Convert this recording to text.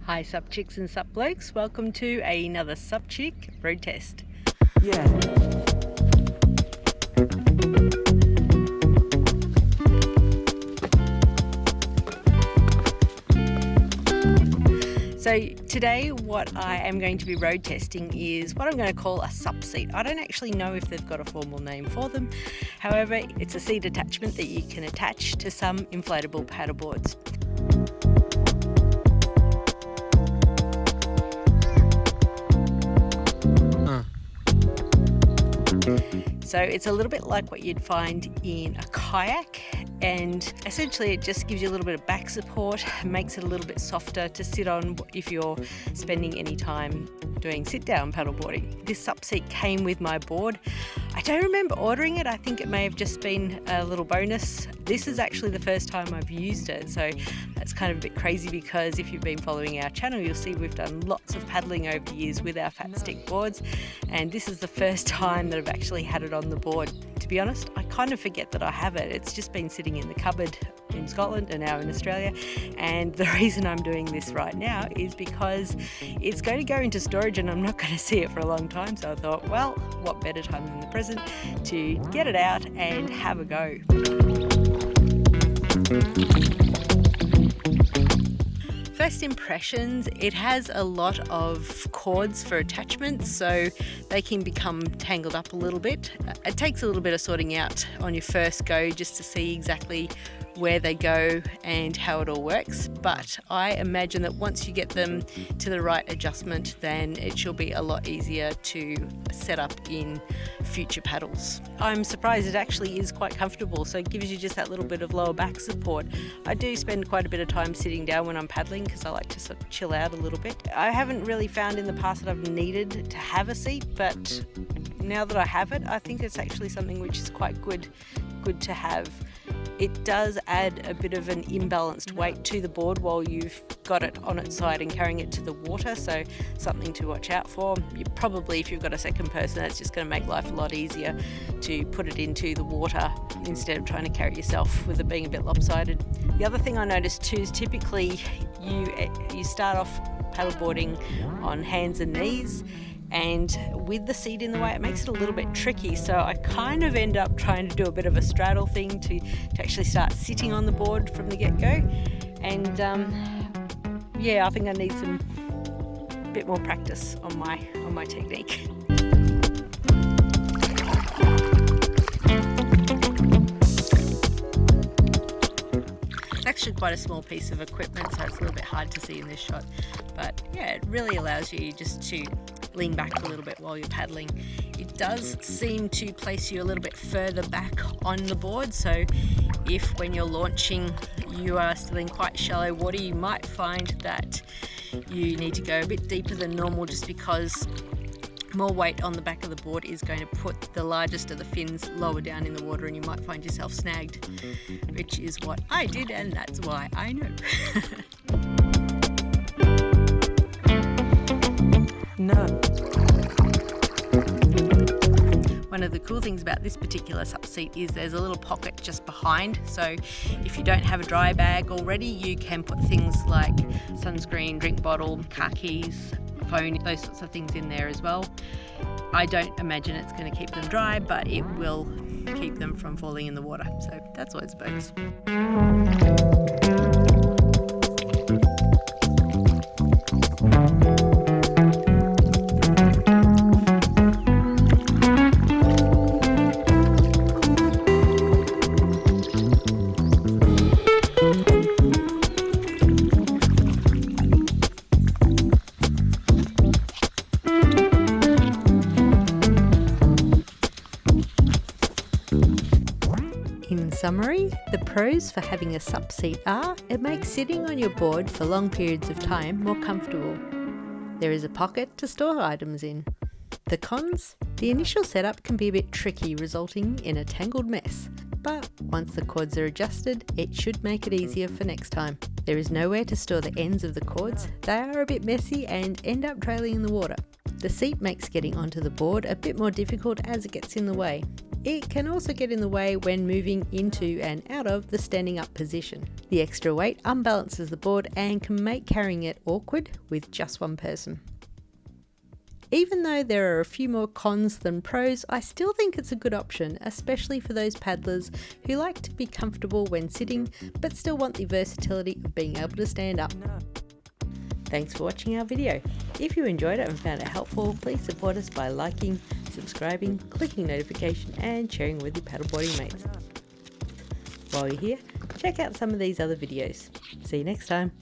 Hi SUP chicks and SUP blokes, welcome to another SUP chick road test. Yeah. So today what I am going to be road testing is what I'm going to call a SUP seat. I don't actually know if they've got a formal name for them. However, it's a seat attachment that you can attach to some inflatable paddleboards. So it's a little bit like what you'd find in a kayak, and essentially it just gives you a little bit of back support, makes it a little bit softer to sit on if you're spending any time doing sit-down paddleboarding. This SUP seat came with my board. I don't remember ordering it. I think it may have just been a little bonus. This is actually the first time I've used it, so that's kind of a bit crazy because if you've been following our channel, you'll see we've done lots of paddling over the years with our fat stick boards, and this is the first time that I've actually had it on the board. To be honest, I kind of forget that I have it. It's just been sitting in the cupboard in Scotland and now in Australia, and the reason I'm doing this right now is because it's going to go into storage and I'm not going to see it for a long time, so I thought, well, what better time than the present to get it out and have a go. First impressions, it has a lot of cords for attachments, so they can become tangled up a little bit. It takes a little bit of sorting out on your first go just to see exactly where they go and how it all works, but I imagine that once you get them to the right adjustment, then it should be a lot easier to set up in future paddles. I'm surprised it actually is quite comfortable, so it gives you just that little bit of lower back support. I do spend quite a bit of time sitting down when I'm paddling because I like to sort of chill out a little bit. I haven't really found in the past that I've needed to have a seat, but now that I have it, I think it's actually something which is quite good to have. It does add a bit of an imbalanced weight to the board while you've got it on its side and carrying it to the water, so something to watch out for. You probably, if you've got a second person, it's just going to make life a lot easier to put it into the water instead of trying to carry it yourself with it being a bit lopsided. The other thing I noticed too is typically you start off paddleboarding on hands and knees, and with the seat in the way it makes it a little bit tricky, so I kind of end up trying to do a bit of a straddle thing to actually start sitting on the board from the get-go, and yeah, I think I need some bit more practice on my technique. It's actually quite a small piece of equipment, so it's a little bit hard to see in this shot, but yeah, it really allows you just to lean back a little bit while you're paddling. It does seem to place you a little bit further back on the board, so if when you're launching you are still in quite shallow water, you might find that you need to go a bit deeper than normal just because more weight on the back of the board is going to put the largest of the fins lower down in the water, and you might find yourself snagged, which is what I did, and that's why I know. No. One of the cool things about this particular SUP seat is there's a little pocket just behind, so if you don't have a dry bag already, you can put things like sunscreen, drink bottle, car keys, phone, those sorts of things in there as well. I don't imagine it's going to keep them dry, but it will keep them from falling in the water, so that's always a bonus. In summary, the pros for having a SUP seat are, it makes sitting on your board for long periods of time more comfortable. There is a pocket to store items in. The cons, the initial setup can be a bit tricky, resulting in a tangled mess, but once the cords are adjusted, it should make it easier for next time. There is nowhere to store the ends of the cords, they are a bit messy and end up trailing in the water. The seat makes getting onto the board a bit more difficult as it gets in the way. It can also get in the way when moving into and out of the standing up position. The extra weight unbalances the board and can make carrying it awkward with just one person. Even though there are a few more cons than pros, I still think it's a good option, especially for those paddlers who like to be comfortable when sitting but still want the versatility of being able to stand up. Thanks for watching our video. If you enjoyed it and found it helpful, please support us by liking, subscribing, clicking notification and sharing with your paddleboarding mates. While you're here, check out some of these other videos. See you next time.